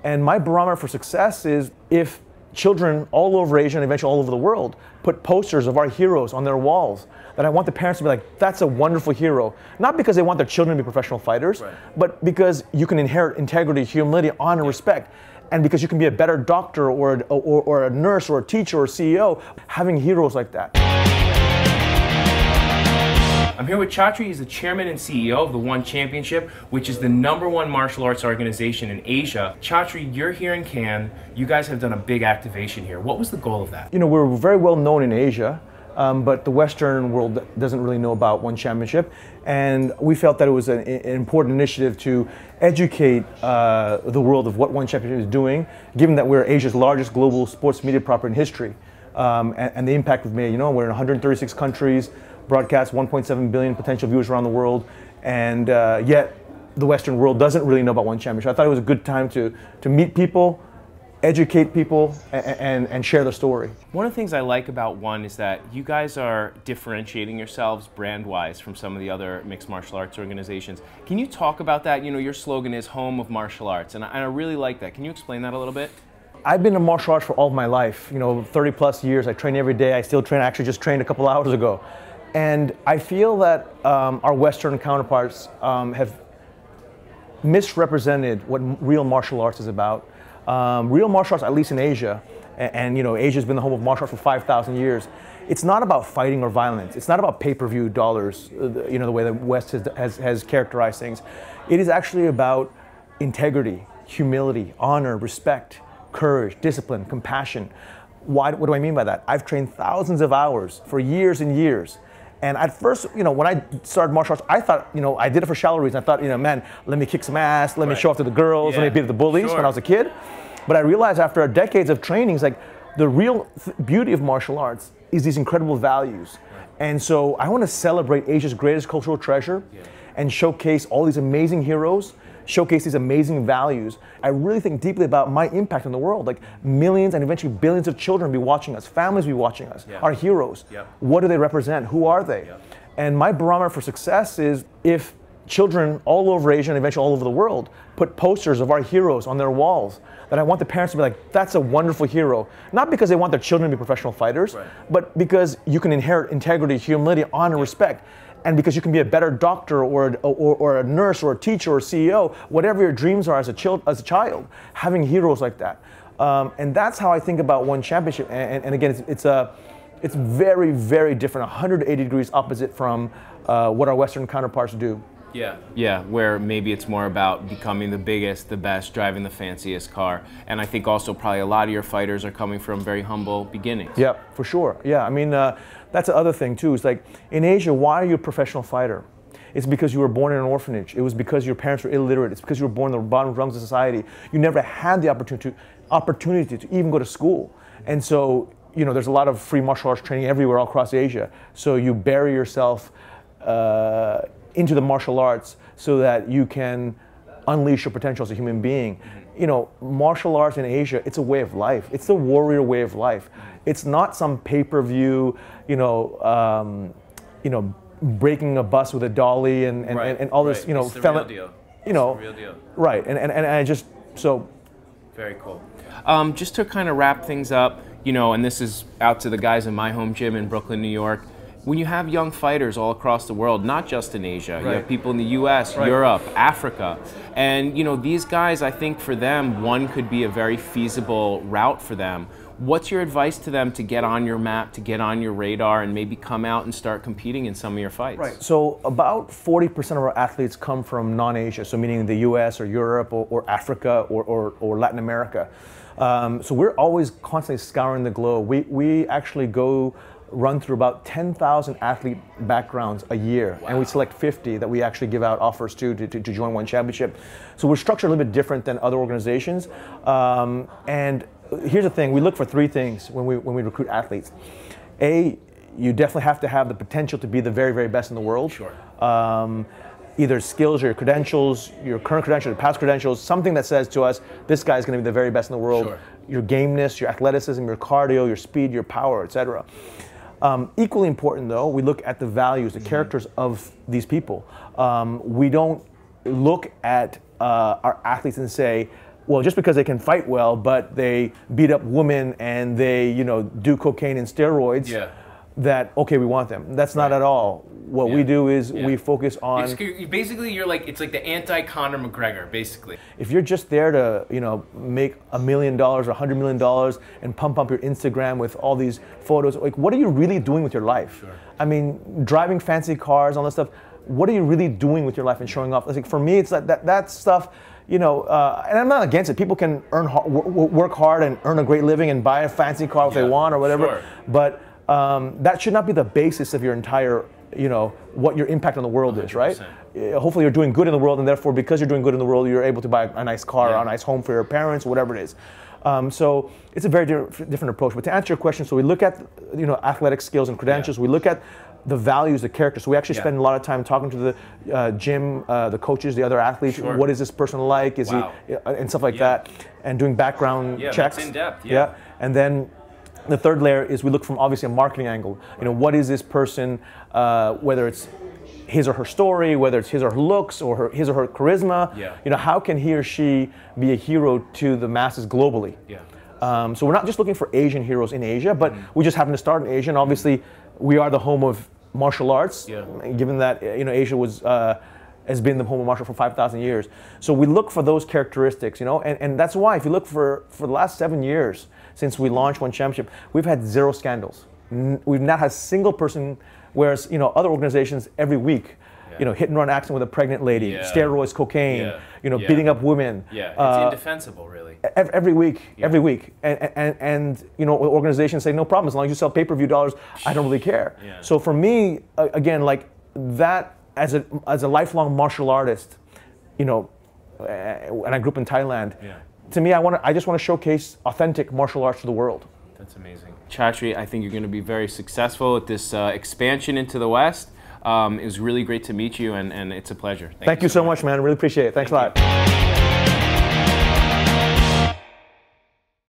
And my barometer for success is if children all over Asia and eventually all over the world put posters of our heroes on their walls, that I want the parents to be like, that's a wonderful hero. Not because they want their children to be professional fighters, but because you can inherit integrity, humility, honor, respect. And because you can be a better doctor or a nurse or a teacher or a CEO, having heroes like that. I'm here with Chatri. He's the chairman and CEO of the One Championship, which is the #1 martial arts organization in Asia. Chatri, you're here in Cannes. You guys have done a big activation here. What was the goal of that? You know, we're very well known in Asia, but the Western world doesn't really know about One Championship. And we felt that it was an important initiative to educate the world of what One Championship is doing, given that we're Asia's largest global sports media property in history, and the impact we've made. You know, we're in 136 countries, broadcast 1.7 billion potential viewers around the world, and yet the Western world doesn't really know about One Championship. I thought it was a good time to meet people, educate people, and share the story. One of the things I like about One is that you guys are differentiating yourselves brand-wise from some of the other mixed martial arts organizations. Can you talk about that? You know, your slogan is home of martial arts, and I really like that. Can you explain that a little bit? I've been in martial arts for all of my life. You know, 30 plus years. I train every day. I still train. I actually just trained a couple hours ago. And I feel that our Western counterparts have misrepresented what real martial arts is about. Real martial arts, at least in Asia, and you know, Asia's been the home of martial arts for 5,000 years. It's not about fighting or violence. It's not about pay-per-view dollars, you know, the way the West has characterized things. It is actually about integrity, humility, honor, respect, courage, discipline, compassion. What do I mean by that? I've trained thousands of hours for years and years. And at first, you know, when I started martial arts, I thought, you know, I did it for shallow reasons. I thought, you know, man, let me kick some ass, let me show off to the girls, let me beat the bullies when I was a kid. But I realized after decades of training, it's like the real beauty of martial arts is these incredible values. And so I want to celebrate Asia's greatest cultural treasure and showcase all these amazing heroes, showcase these amazing values. I really think deeply about my impact on the world. Like millions and eventually billions of children be watching us, families be watching us, our heroes. What do they represent? Who are they? And my barometer for success is if children all over Asia and eventually all over the world put posters of our heroes on their walls, that I want the parents to be like, that's a wonderful hero. Not because they want their children to be professional fighters, but because you can inherit integrity, humility, honor, respect. And because you can be a better doctor or a nurse or a teacher or a CEO, whatever your dreams are as a child, having heroes like that. And that's how I think about One Championship. And again, it's very, very different, 180 degrees opposite from what our Western counterparts do. Yeah, where maybe it's more about becoming the biggest, the best, driving the fanciest car. And I think also probably a lot of your fighters are coming from very humble beginnings. Yeah, for sure. Yeah, I mean, that's the other thing too. It's like, in Asia, why are you a professional fighter? It's because you were born in an orphanage. It was because your parents were illiterate. It's because you were born in the bottom rungs of society. You never had the opportunity to even go to school. And so, you know, there's a lot of free martial arts training everywhere all across Asia. So you bury yourself into the martial arts so that you can unleash your potential as a human being. You know, martial arts in Asia, it's a way of life. It's the warrior way of life. It's not some pay-per-view, you know, breaking a bus with a dolly and all this, you know, it's the real deal. You know, it's the real deal. Right, and I just, so. Very cool. Just to kind of wrap things up, you know, and this is out to the guys in my home gym in Brooklyn, New York. When you have young fighters all across the world, not just in Asia, you have people in the US, Europe, Africa, and you know, these guys, I think for them, One could be a very feasible route for them. What's your advice to them to get on your map, to get on your radar, and maybe come out and start competing in some of your fights? Right, so about 40% of our athletes come from non-Asia, so meaning the US or Europe or Africa or Latin America. So we're always constantly scouring the globe. We actually run through about 10,000 athlete backgrounds a year, and we select 50 that we actually give out offers to join One Championship. So we're structured a little bit different than other organizations. And here's the thing: we look for three things when we recruit athletes. A, you definitely have to have the potential to be the very, very best in the world. Either skills or your credentials, your current credentials, your past credentials, something that says to us, this guy's going to be the very best in the world. Your gameness, your athleticism, your cardio, your speed, your power, etc. Equally important, though, we look at the values, the characters of these people. We don't look at our athletes and say, well, just because they can fight well, but they beat up women and they, do cocaine and steroids, that, okay, we want them. That's not at all. What we do is we focus on... Basically, it's like the anti-Conor McGregor, basically. If you're just there to, make $1 million or $100 million and pump up your Instagram with all these photos, like, what are you really doing with your life? Sure. I mean, driving fancy cars, all that stuff, what are you really doing with your life and showing off? Like, for me, it's like that stuff, and I'm not against it. People can work hard and earn a great living and buy a fancy car if they want or whatever. Sure. But that should not be the basis of your entire, what your impact on the world 100%. Is, right? Hopefully you're doing good in the world, and therefore because you're doing good in the world, you're able to buy a nice car or a nice home for your parents, whatever it is. So it's a very different approach. But to answer your question, so we look at, athletic skills and credentials. We look at the values, the character. So we actually spend a lot of time talking to the gym, the coaches, the other athletes. Sure. What is this person like? Is he, and stuff like that, and doing background checks. That's in depth. And then the third layer is we look from obviously a marketing angle. What is this person, whether it's his or her story, whether it's his or her looks or his or her charisma. How can he or she be a hero to the masses globally? So we're not just looking for Asian heroes in Asia, but we just happen to start in Asia. And obviously, we are the home of martial arts, given that Asia has been the home of martial arts for 5,000 years. So we look for those characteristics, and that's why if you look for the last 7 years since we launched One Championship, we've had 0 scandals. We've not had a single person, whereas other organizations every week, hit and run accident with a pregnant lady, steroids, cocaine, beating up women. It's indefensible, really. Every week, and organizations say no problem as long as you sell pay-per-view dollars. I don't really care. So for me, again, like that as a lifelong martial artist, and I grew up in Thailand. To me, I just want to showcase authentic martial arts to the world. That's amazing. Chatri, I think you're going to be very successful with this expansion into the West. It was really great to meet you, and it's a pleasure. Thank you so much, man. I really appreciate it. Thanks a lot.